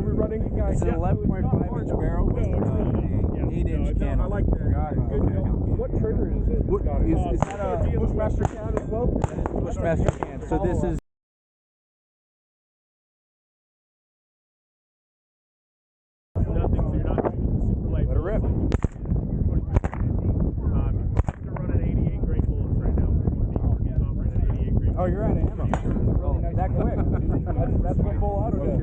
we running? It's an 11.5 inch barrel with an 8-inch can. I like that. What trigger is it? Is that a Bushmaster can as well? That is a Bushmaster can. So this is nothing, so you're not using the super light. let it rip. They're running 88 grain bullets right now. He's offering an 88 grain. Oh, you're out of ammo. Oh, that quick. That's what full auto does.